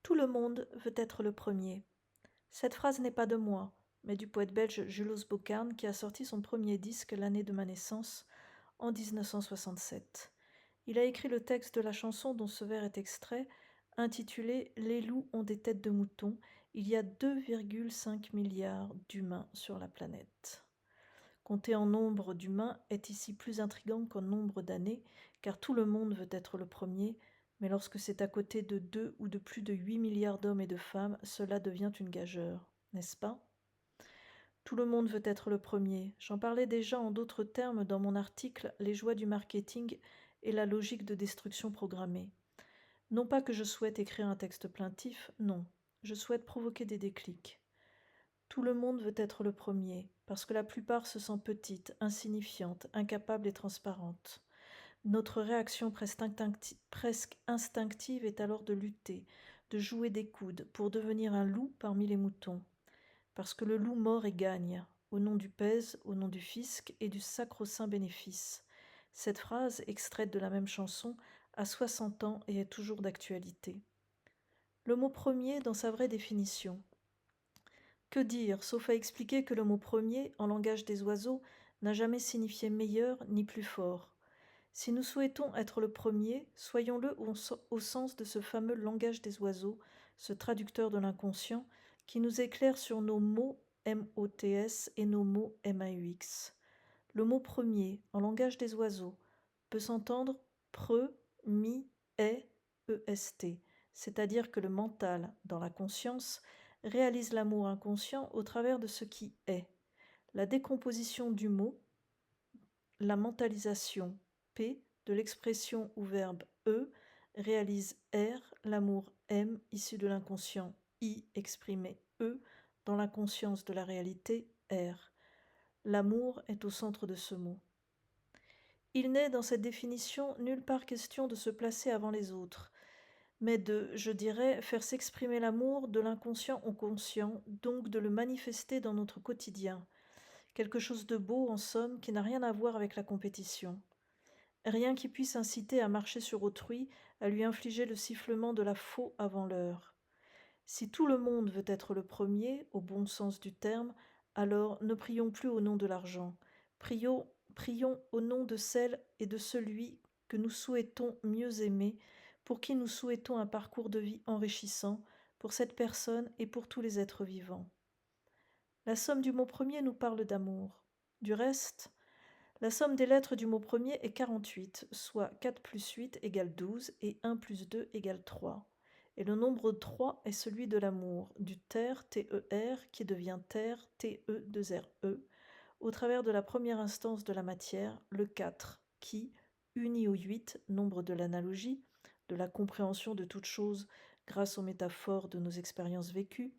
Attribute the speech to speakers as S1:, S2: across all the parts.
S1: Tout le monde veut être le premier. Cette phrase n'est pas de moi, mais du poète belge Julos Bocarn qui a sorti son premier disque l'année de ma naissance, en 1967. Il a écrit le texte de la chanson dont ce vers est extrait, intitulée Les loups ont des têtes de mouton. Il y a 2,5 milliards d'humains sur la planète. Compter en nombre d'humains est ici plus intrigant qu'en nombre d'années, car tout le monde veut être le premier, mais lorsque c'est à côté de 2 ou de plus de 8 milliards d'hommes et de femmes, cela devient une gageure, n'est-ce pas? Tout le monde veut être le premier. J'en parlais déjà en d'autres termes dans mon article Les joies du marketing et la logique de destruction programmée. Non pas que je souhaite écrire un texte plaintif, non. Je souhaite provoquer des déclics. Tout le monde veut être le premier, parce que la plupart se sent petite, insignifiante, incapable et transparente. Notre réaction presque instinctive est alors de lutter, de jouer des coudes pour devenir un loup parmi les moutons. Parce que le loup mord et gagne, au nom du pèse, au nom du fisc et du sacro-saint bénéfice. Cette phrase, extraite de la même chanson, a 60 ans et est toujours d'actualité. Le mot premier dans sa vraie définition. Que dire, sauf à expliquer que le mot premier, en langage des oiseaux, n'a jamais signifié meilleur ni plus fort. Si nous souhaitons être le premier, soyons-le au sens de ce fameux langage des oiseaux, ce traducteur de l'inconscient, qui nous éclaire sur nos mots MOTS et nos mots MAUX. Le mot premier, en langage des oiseaux, peut s'entendre pre, mi, est, c'est-à-dire que le mental, dans la conscience, réalise l'amour inconscient au travers de ce qui est. La décomposition du mot, la mentalisation P de l'expression ou verbe E réalise R, l'amour M issu de l'inconscient I exprimé E dans la conscience de la réalité R. L'amour est au centre de ce mot. Il n'est dans cette définition nulle part question de se placer avant les autres, mais de, je dirais, faire s'exprimer l'amour de l'inconscient au conscient, donc de le manifester dans notre quotidien. Quelque chose de beau, en somme, qui n'a rien à voir avec la compétition. Rien qui puisse inciter à marcher sur autrui, à lui infliger le sifflement de la faux avant l'heure. Si tout le monde veut être le premier, au bon sens du terme, alors ne prions plus au nom de l'argent. Prions au nom de celle et de celui que nous souhaitons mieux aimer, pour qui nous souhaitons un parcours de vie enrichissant, pour cette personne et pour tous les êtres vivants. La somme du mot premier nous parle d'amour. Du reste, la somme des lettres du mot premier est 48, soit 4 plus 8 égale 12 et 1 plus 2 égale 3. Et le nombre 3 est celui de l'amour, du ter, T-E-R, qui devient terre, T-E-2-R-E, au travers de la première instance de la matière, le 4, qui, uni au 8, nombre de l'analogie, de la compréhension de toute chose grâce aux métaphores de nos expériences vécues,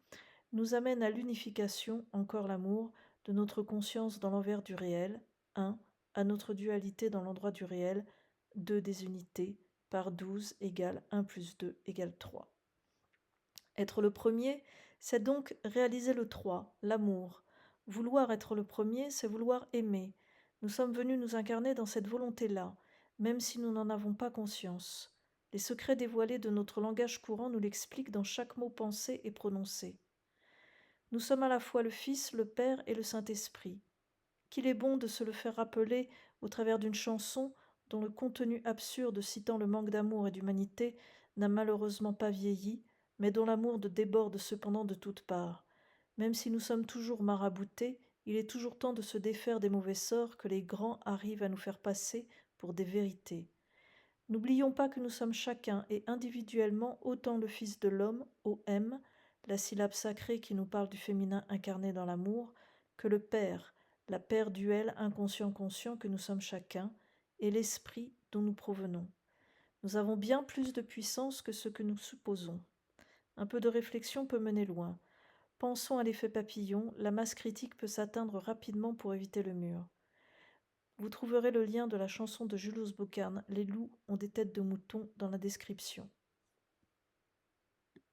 S1: nous amène à l'unification, encore l'amour, de notre conscience dans l'envers du réel, 1, à notre dualité dans l'endroit du réel, 2 des unités, par 12 égale 1 plus 2 égale 3. Être le premier, c'est donc réaliser le 3, l'amour. Vouloir être le premier, c'est vouloir aimer. Nous sommes venus nous incarner dans cette volonté-là, même si nous n'en avons pas conscience. Les secrets dévoilés de notre langage courant nous l'expliquent dans chaque mot pensé et prononcé. Nous sommes à la fois le Fils, le Père et le Saint-Esprit. Qu'il est bon de se le faire rappeler au travers d'une chanson dont le contenu absurde citant le manque d'amour et d'humanité n'a malheureusement pas vieilli, mais dont l'amour déborde cependant de toutes parts. Même si nous sommes toujours maraboutés, il est toujours temps de se défaire des mauvais sorts que les grands arrivent à nous faire passer pour des vérités. N'oublions pas que nous sommes chacun et individuellement autant le Fils de l'homme, OM, la syllabe sacrée qui nous parle du féminin incarné dans l'amour, que le Père, la paire duel inconscient-conscient que nous sommes chacun, et l'esprit dont nous provenons. Nous avons bien plus de puissance que ce que nous supposons. Un peu de réflexion peut mener loin. Pensons à l'effet papillon, la masse critique peut s'atteindre rapidement pour éviter le mur. Vous trouverez le lien de la chanson de Julos Bocarn, Les loups ont des têtes de mouton, dans la description.